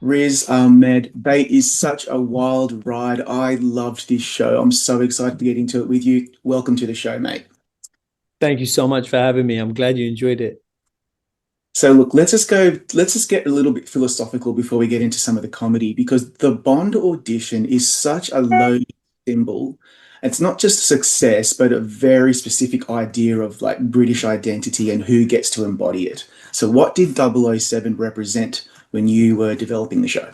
Riz Ahmed. Bait is such a wild ride. I loved this show. I'm so excited to get into it with you. Welcome to the show, mate. Thank you so much for having me. I'm glad you enjoyed it. So look, let's just get a little bit philosophical before we get into some of the comedy, because the Bond audition is such a low symbol. It's not just success, but a very specific idea of like British identity and who gets to embody it. So what did 007 represent when you were developing the show?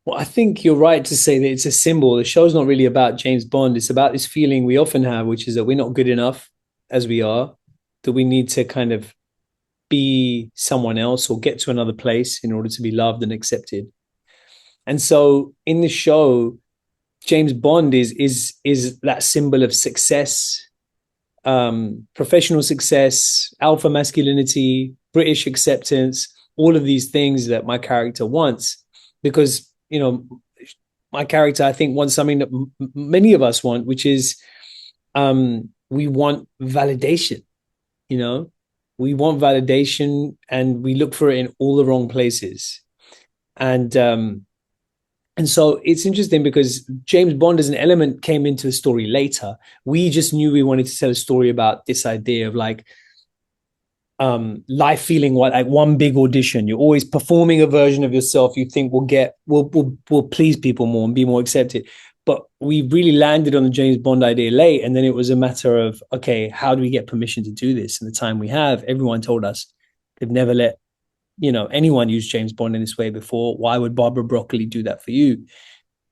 Well, I think you're right to say that it's a symbol. The show's not really about James Bond. It's about this feeling we often have, which is that we're not good enough as we are, that we need to kind of be someone else or get to another place in order to be loved and accepted. And so in the show, James Bond is that symbol of success, professional success, alpha masculinity, British acceptance, all of these things that my character wants. Because, my character, I think, wants something that many of us want, which is we want validation, you know? We want validation and we look for it in all the wrong places. And and so it's interesting because James Bond as an element came into the story later. We just knew we wanted to tell a story about this idea of like life feeling like one big audition. You're always performing a version of yourself you think will please people more and be more accepted. But we really landed on the James Bond idea late, and then it was a matter of, okay, how do we get permission to do this? And the time we have, everyone told us they've never let anyone use James Bond in this way before. Why would Barbara Broccoli do that for you?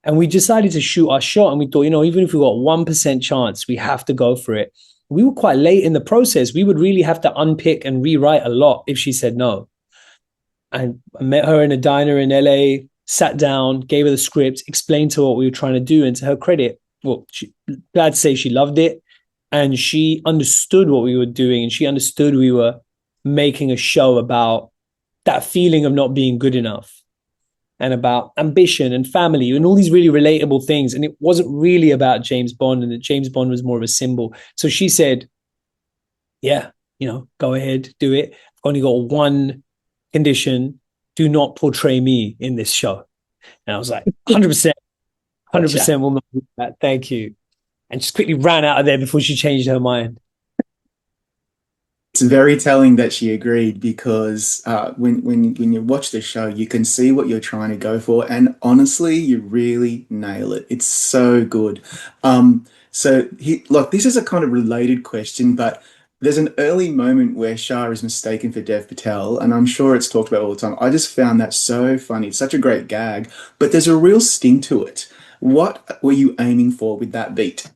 And we decided to shoot our shot, and we thought, even if we got 1% chance, we have to go for it. We were quite late in the process. We would really have to unpick and rewrite a lot if she said no. And I met her in a diner in LA, sat down, gave her the script, explained to her what we were trying to do. And to her credit, glad to say she loved it. And she understood what we were doing. And she understood we were making a show about that feeling of not being good enough and about ambition and family and all these really relatable things. And it wasn't really about James Bond, and that James Bond was more of a symbol. So she said, yeah, go ahead, do it. I've only got one condition. Do not portray me in this show. And I was like, 100%, Gotcha. 100% will not do that. Thank you. And just quickly ran out of there before she changed her mind. It's very telling that she agreed, because when you watch the show, you can see what you're trying to go for, and honestly, you really nail it. It's so good. Look, this is a kind of related question, but there's an early moment where Shah is mistaken for Dev Patel, and I'm sure it's talked about all the time. I just found that so funny. It's such a great gag, but there's a real sting to it. What were you aiming for with that beat?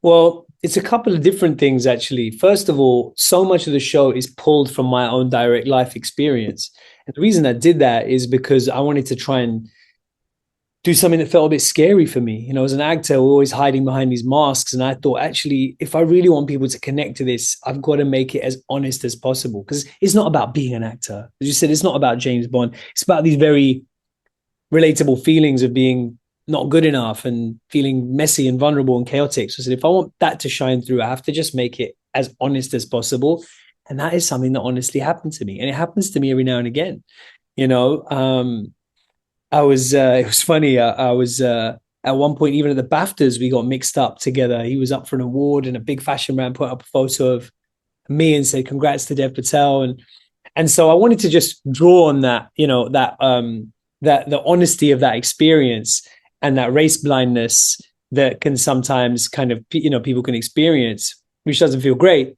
Well, it's a couple of different things, actually. First of all, so much of the show is pulled from my own direct life experience. And the reason I did that is because I wanted to try and do something that felt a bit scary for me. As an actor, we're always hiding behind these masks. And I thought, actually, if I really want people to connect to this, I've got to make it as honest as possible. Because it's not about being an actor. As you said, it's not about James Bond. It's about these very relatable feelings of being not good enough and feeling messy and vulnerable and chaotic. So I said, if I want that to shine through, I have to just make it as honest as possible. And that is something that honestly happened to me. And it happens to me every now and again. You know, it was funny. I was at one point, even at the BAFTAs, we got mixed up together. He was up for an award, and a big fashion brand put up a photo of me and said, "Congrats to Dev Patel." And so I wanted to just draw on that, that the honesty of that experience and that race blindness that can sometimes kind of, people can experience, which doesn't feel great.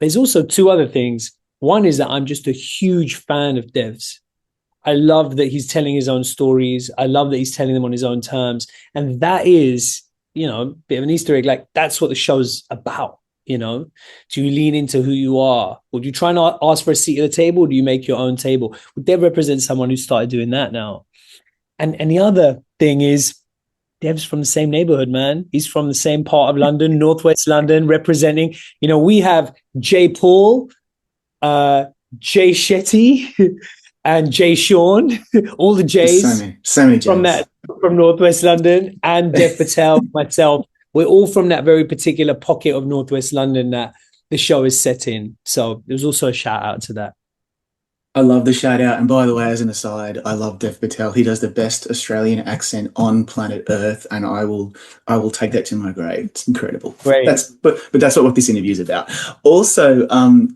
There's also two other things. One is that I'm just a huge fan of Dev's. I love that he's telling his own stories. I love that he's telling them on his own terms. And that is, a bit of an Easter egg. Like, that's what the show's about. Do you lean into who you are? Or do you try not ask for a seat at the table? Or do you make your own table? Well, Dev represents someone who started doing that now. And the other thing is, Dev's from the same neighborhood, man. He's from the same part of London, Northwest London, representing. We have Jay Paul, Jay Shetty, and Jay Sean, all the There's Jays so many from J's. Northwest London, and Dev Patel, myself. We're all from that very particular pocket of Northwest London that the show is set in. So there's also a shout out to that. I love the shout out. And by the way, as an aside, I love Dev Patel. He does the best Australian accent on planet Earth, and I will take that to my grave. It's incredible. Great. But that's not what this interview is about. Also,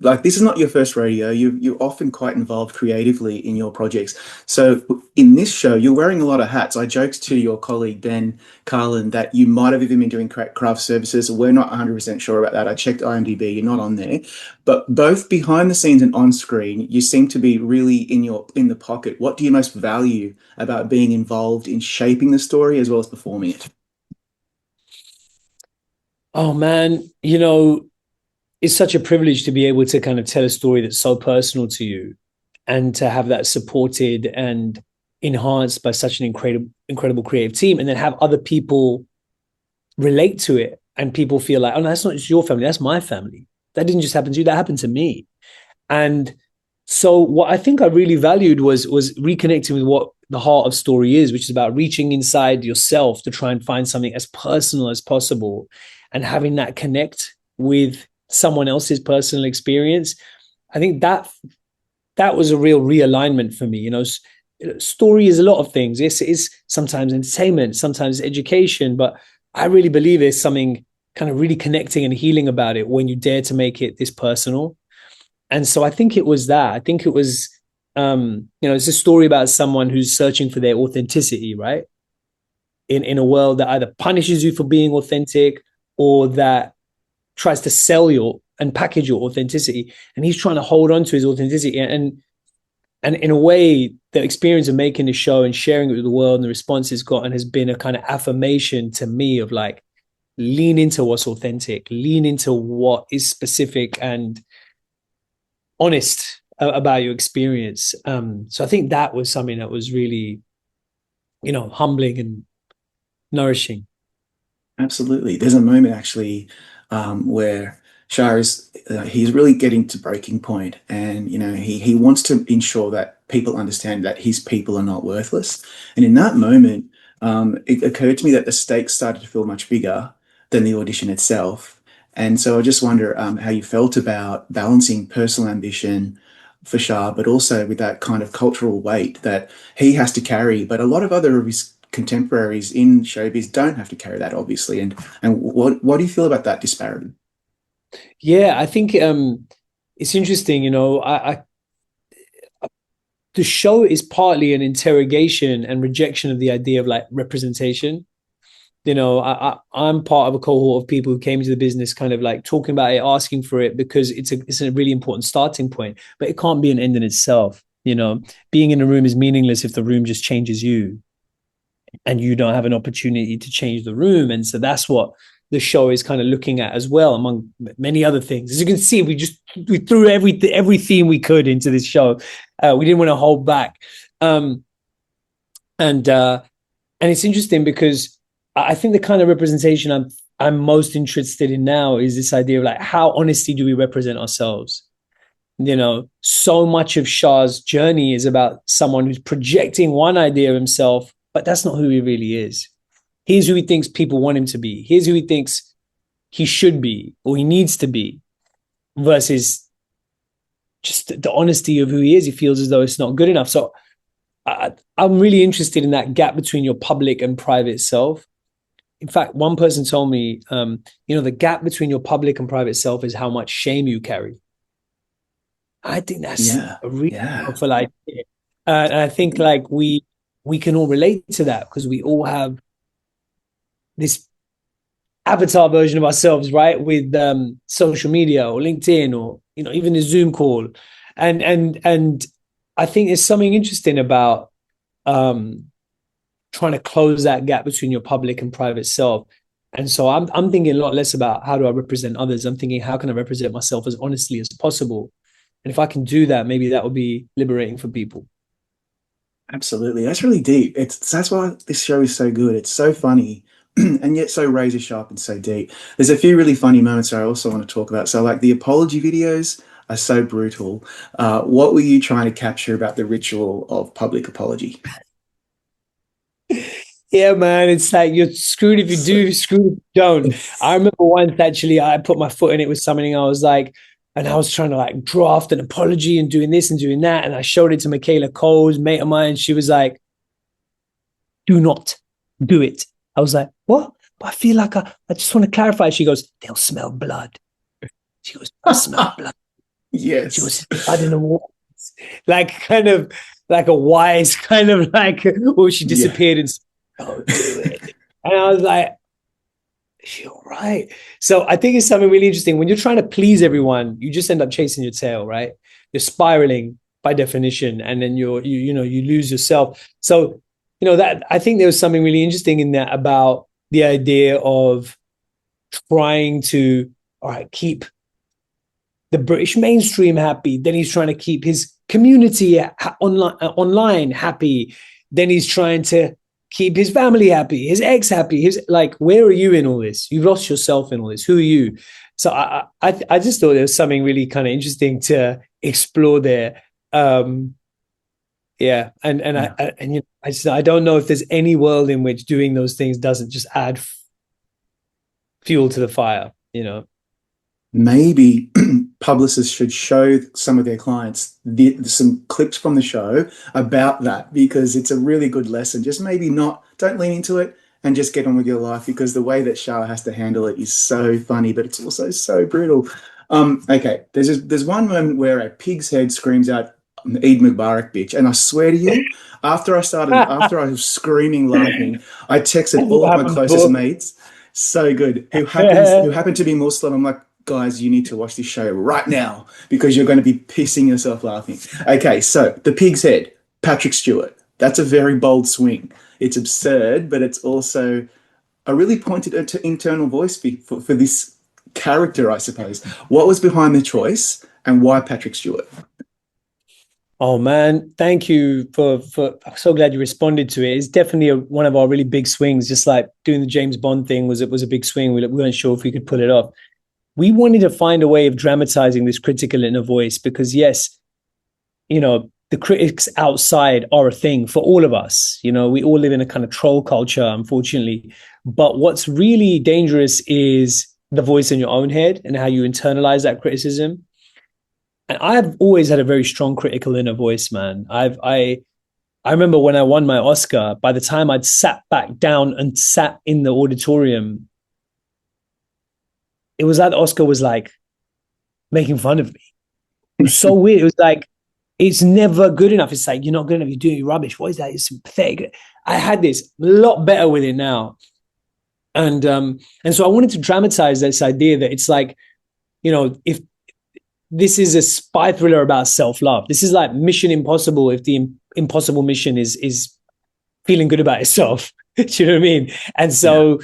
like this is not your first rodeo. You're often quite involved creatively in your projects. So in this show, you're wearing a lot of hats. I joked to your colleague Ben Carlin that you might have even been doing craft services. We're not 100% sure about that. I checked IMDb. You're not on there. But both behind the scenes and on screen, you seem to be really in the pocket. What do you most value about being involved in shaping the story as well as performing it? Oh man, you know, it's such a privilege to be able to kind of tell a story that's so personal to you and to have that supported and enhanced by such an incredible creative team, and then have other people relate to it and people feel like, oh no, that's not just your family, that's my family. That didn't just happen to you, that happened to me. And so what I think I really valued was reconnecting with what the heart of story is, which is about reaching inside yourself to try and find something as personal as possible and having that connect with someone else's personal experience. I think that was a real realignment for me. You know, story is a lot of things. It's sometimes entertainment, sometimes education, but I really believe there's something kind of really connecting and healing about it when you dare to make it this personal. And so I think it was that. I think it was, it's a story about someone who's searching for their authenticity, right? In a world that either punishes you for being authentic or that tries to sell your and package your authenticity. And he's trying to hold on to his authenticity. And in a way, the experience of making the show and sharing it with the world and the response it's gotten has been a kind of affirmation to me of like, lean into what's authentic, lean into what is specific and honest about your experience. So I think that was something that was really, humbling and nourishing. Absolutely. There's a moment actually where Shah is he's really getting to breaking point, and he wants to ensure that people understand that his people are not worthless. And in that moment, it occurred to me that the stakes started to feel much bigger than the audition itself. And so I just wonder how you felt about balancing personal ambition for Shah, but also with that kind of cultural weight that he has to carry, but a lot of other of his contemporaries in showbiz don't have to carry that, obviously. And what do you feel about that disparity? Yeah, I think it's interesting. The show is partly an interrogation and rejection of the idea of like representation. I'm part of a cohort of people who came into the business kind of like talking about it, asking for it, because it's a really important starting point, but it can't be an end in itself. Being in a room is meaningless if the room just changes you and you don't have an opportunity to change the room. And so that's what the show is kind of looking at as well, among many other things. As you can see, we threw every theme we could into this show. We didn't want to hold back. And it's interesting because I think the kind of representation I'm most interested in now is this idea of like, how honestly do we represent ourselves? So much of Shah's journey is about someone who's projecting one idea of himself, but that's not who he really is. Here's who he thinks people want him to be. Here's who he thinks he should be or he needs to be, versus just the honesty of who he is. He feels as though it's not good enough. So I'm really interested in that gap between your public and private self. In fact, one person told me, the gap between your public and private self is how much shame you carry. I think that's Yeah, a really yeah, powerful idea. And I think like we can all relate to that because we all have this avatar version of ourselves, right? With social media or LinkedIn or even a Zoom call, and I think there's something interesting about trying to close that gap between your public and private self. And so I'm thinking a lot less about how do I represent others. I'm thinking how can I represent myself as honestly as possible. And if I can do that, maybe that would be liberating for people. absolutely. That's really deep. That's why this show is so good. It's so funny and yet so razor sharp and so deep. There's a few really funny moments I also want to talk about. So, like the apology videos are so brutal. What were you trying to capture about the ritual of public apology? Yeah, man, it's like you're screwed if you So, do, screwed if you don't. I remember once actually I put my foot in it with something. I was like, And I was trying to like draft an apology and doing this and doing that. And I showed it to Michaela Coles, mate of mine. She was like, do not do it. I was like, what? But I feel like I just want to clarify. She goes, they'll smell blood. She goes, they'll smell blood. She Yes. goes, blood in the water. Like kind of like a wise kind of like, well, she Yeah. disappeared and don't do it. And I was like, you're right. So I think it's something really interesting. When you're trying to please everyone, you just end up chasing your tail, right? You're spiraling by definition, and then you lose yourself. So, that I think there was something really interesting in that about the idea of trying to, all right, keep the British mainstream happy. Then he's trying to keep his community online happy. Then he's trying to keep his family happy, his ex happy. His like, where are you in all this? You've lost yourself in all this. Who are you? So I just thought there was something really kind of interesting to explore there. Yeah, and Yeah. I don't know if there's any world in which doing those things doesn't just add fuel to the fire. Maybe publicists should show some of their clients some clips from the show about that because it's a really good lesson. Just maybe don't lean into it and just get on with your life because the way that Shah has to handle it is so funny, but it's also so brutal. Okay, there's one moment where a pig's head screams out, "Eid Mubarak, bitch!" And I swear to you, after I was screaming laughing, I texted all of my closest mates. So good. Who happened to be Muslim? I'm like, guys, you need to watch this show right now because you're going to be pissing yourself laughing. Okay, so the pig's head, Patrick Stewart. That's a very bold swing. It's absurd, but it's also a really pointed internal voice for this character, I suppose. What was behind the choice and why Patrick Stewart? Oh man, thank you for. I'm so glad you responded to it. It's definitely one of our really big swings. Just like doing the James Bond thing was a big swing. We weren't sure if we could pull it off. We wanted to find a way of dramatizing this critical inner voice because yes, the critics outside are a thing for all of us. We all live in a kind of troll culture, unfortunately. But what's really dangerous is the voice in your own head and how you internalize that criticism. And I've always had a very strong critical inner voice, man. I remember when I won my Oscar, by the time I'd sat back down and sat in the auditorium, it was like the Oscar was like making fun of me. It was so weird. It was like, it's never good enough. It's like, you're not good enough. You're doing rubbish. What is that? It's pathetic. I had this a lot better with it now. And so I wanted to dramatize this idea that it's like, if this is a spy thriller about self-love. This is like Mission Impossible if the impossible mission is feeling good about itself. Do you know what I mean? And so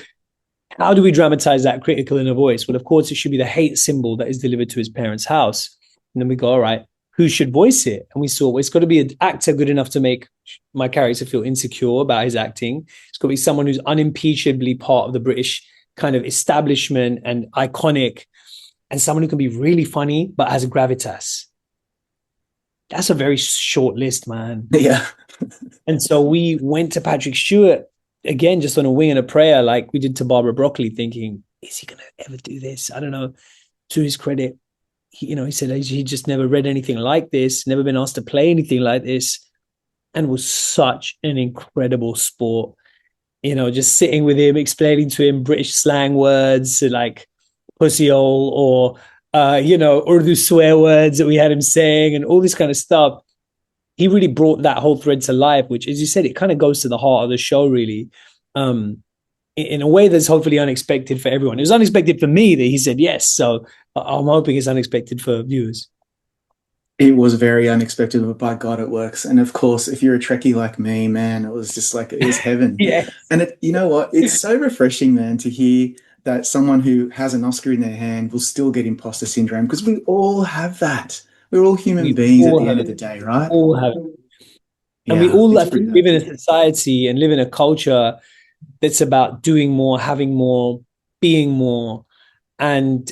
how do we dramatize that critical inner voice? Well, of course, it should be the hate symbol that is delivered to his parents' house. And then we go, all right, who should voice it? And we saw, well, it's got to be an actor good enough to make my character feel insecure about his acting. It's got to be someone who's unimpeachably part of the British kind of establishment and iconic, and someone who can be really funny but has a gravitas. That's a very short list, man. Yeah. And so we went to Patrick Stewart again, just on a wing and a prayer, like we did to Barbara Broccoli, thinking, is he going to ever do this? I don't know. To his credit, he said he just never read anything like this, never been asked to play anything like this, and was such an incredible sport. Just sitting with him, explaining to him British slang words like pussy hole or Urdu swear words that we had him saying and all this kind of stuff. He really brought that whole thread to life, which, as you said, it kind of goes to the heart of the show, really, in a way that's hopefully unexpected for everyone. It was unexpected for me that he said yes, so I'm hoping it's unexpected for viewers. It was very unexpected, but by God, it works. And of course, if you're a Trekkie like me, man, it was just like, it was heaven. Yeah. And you know what? It's so refreshing, man, to hear that someone who has an Oscar in their hand will still get imposter syndrome because we all have that. We're all human beings at the end of the day, right? All have it. And we Yeah, all it's live in a society and live in a culture that's about doing more, having more, being more. And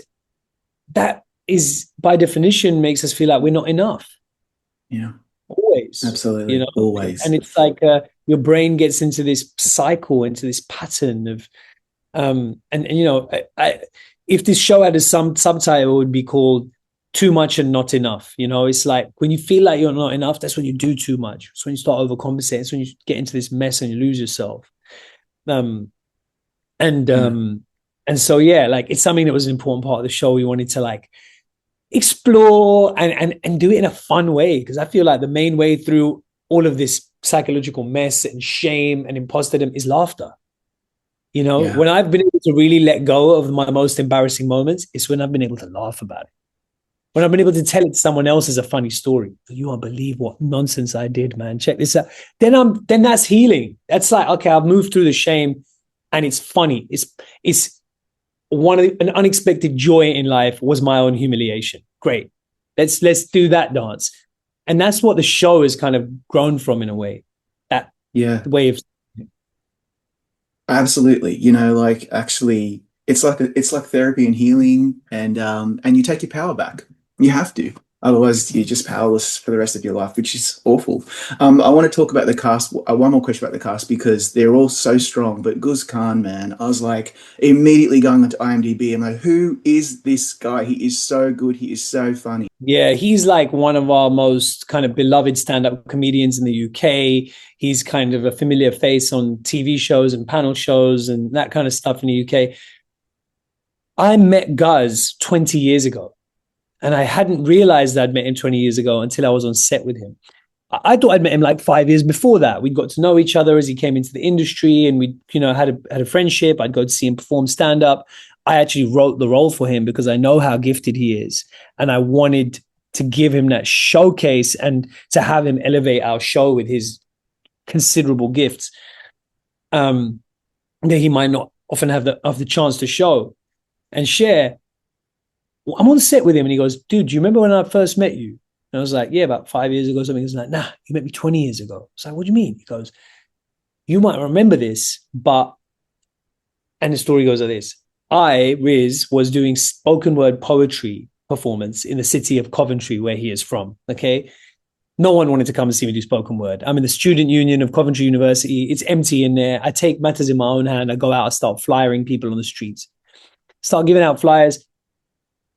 that is, by definition, makes us feel like we're not enough. Yeah. Always. Absolutely. Always. And it's like your brain gets into this cycle, into this pattern of, if this show had a subtitle, it would be called too much and not enough. You know, it's like when you feel like you're not enough, that's when you do too much. It's when you start overcompensating. It's when you get into this mess and you lose yourself. Um, and Yeah. um, and so yeah, like it's something that was an important part of the show. We wanted to like explore and do it in a fun way, because I feel like the main way through all of this psychological mess and shame and imposterdom is laughter. You know, Yeah. when I've been able to really let go of my most embarrassing moments, it's when I've been able to laugh about it. When I've been able to tell it to someone else as a funny story. You won't believe what nonsense I did, man. Check this out. Then that's healing. That's like, okay, I've moved through the shame and it's funny. It's an unexpected joy in life was my own humiliation. Great. Let's do that dance. And that's what the show has kind of grown from in a way. That Yeah. way of Absolutely. You know, like actually it's like therapy and healing and you take your power back. You have to. Otherwise you're just powerless for the rest of your life, which is awful. I want to talk about the cast. One more question about the cast because they're all so strong. But Guz Khan, man, I was like immediately going onto IMDb. I'm like, who is this guy? He is so good. He is so funny. Yeah, he's like one of our most kind of beloved stand-up comedians in the UK. He's kind of a familiar face on TV shows and panel shows and that kind of stuff in the UK. I met Guz 20 years ago, and I hadn't realized I'd met him 20 years ago until I was on set with him. I thought I'd met him like 5 years before that. We'd got to know each other as he came into the industry, and we, had a friendship. I'd go to see him perform stand up. I actually wrote the role for him because I know how gifted he is, and I wanted to give him that showcase and to have him elevate our show with his considerable gifts that he might not often have the chance to show and share. Well, I'm on set with him, and he goes, "Dude, do you remember when I first met you?" And I was like, "Yeah, about 5 years ago, something." He's like, "Nah, you met me 20 years ago." I was like, "What do you mean?" He goes, "You might remember this, but," and the story goes like this. Riz, was doing spoken word poetry performance in the city of Coventry, where he is from. Okay. No one wanted to come and see me do spoken word. I'm in the student union of Coventry University. It's empty in there. I take matters in my own hand. I go out, I start flyering people on the streets, start giving out flyers.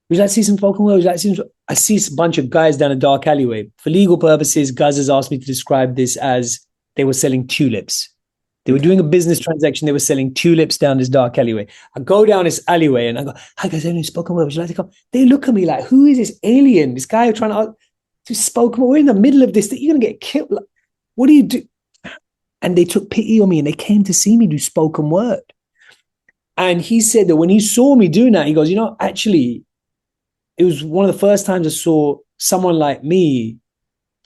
Would you like to see some spoken word? Would you like to see some? I see a bunch of guys down a dark alleyway. For legal purposes, Guz has asked me to describe this as they were selling tulips. They were Okay. doing a business transaction. They were selling tulips down this dark alleyway. I go down this alleyway and I go, "Hi guys, any spoken word? Would you like to come?" They look at me like, "Who is this alien? This guy trying to do spoken word? We're in the middle of this. You're gonna get killed. Like, what do you do?" And they took pity on me and they came to see me do spoken word. And he said that when he saw me doing that, he goes, "Actually, it was one of the first times I saw someone like me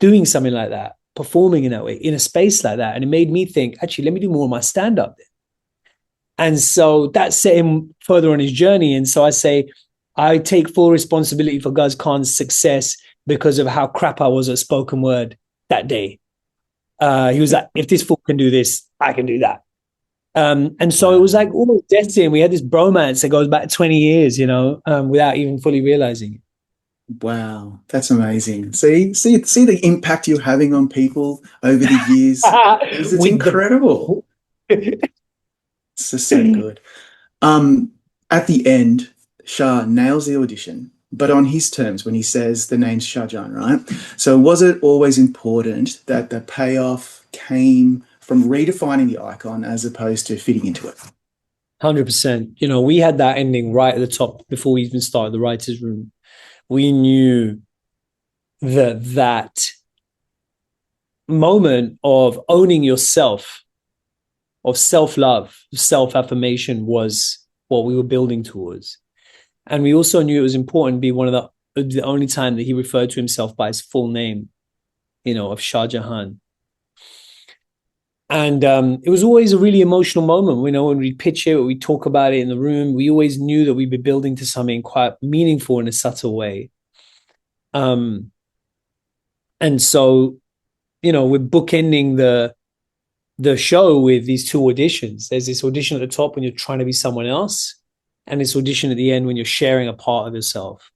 doing something like that, performing in that way, in a space like that." And it made me think, actually, let me do more of my stand up. And so that set him further on his journey. And so I say, I take full responsibility for Guz Khan's success because of how crap I was at spoken word that day. He was like, if this fool can do this, I can do that. And so it was like Wow. almost destiny. We had this bromance that goes back 20 years, without even fully realizing it. Wow. That's amazing. See the impact you're having on people over the years. It's With the incredible. It's just so good. Um, at the end, Shah nails the audition, but on his terms when he says the name's Shahjahan, right? So was it always important that the payoff came from redefining the icon as opposed to fitting into it? 100%. We had that ending right at the top before we even started the writers' room. We knew that moment of owning yourself, of self-love, self-affirmation was what we were building towards. And we also knew it was important to be one of the only time that he referred to himself by his full name, of Shah Jahan. And it was always a really emotional moment. When we pitch it, we talk about it in the room, we always knew that we'd be building to something quite meaningful in a subtle way. And so, we're bookending the show with these two auditions. There's this audition at the top when you're trying to be someone else, and this audition at the end when you're sharing a part of yourself.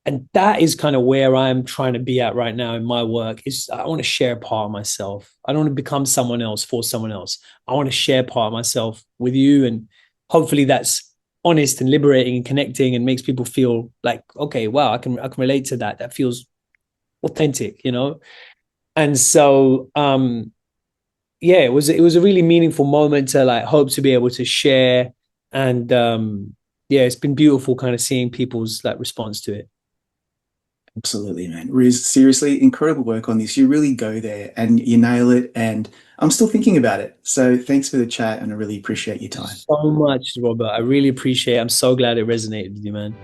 And that is kind of where I'm trying to be at right now in my work. Is I want to share a part of myself. I don't want to become someone else for someone else. I want to share part of myself with you, and hopefully that's honest and liberating and connecting and makes people feel like, okay, wow, I can relate to that. That feels authentic, you know? And so yeah, it was a really meaningful moment to like hope to be able to share. And yeah, it's been beautiful kind of seeing people's like response to it. Absolutely, man. Riz, seriously, incredible work on this. You really go there and you nail it. And I'm still thinking about it. So thanks for the chat, and I really appreciate your time. So much, Robert. I really appreciate it. I'm so glad it resonated with you, man.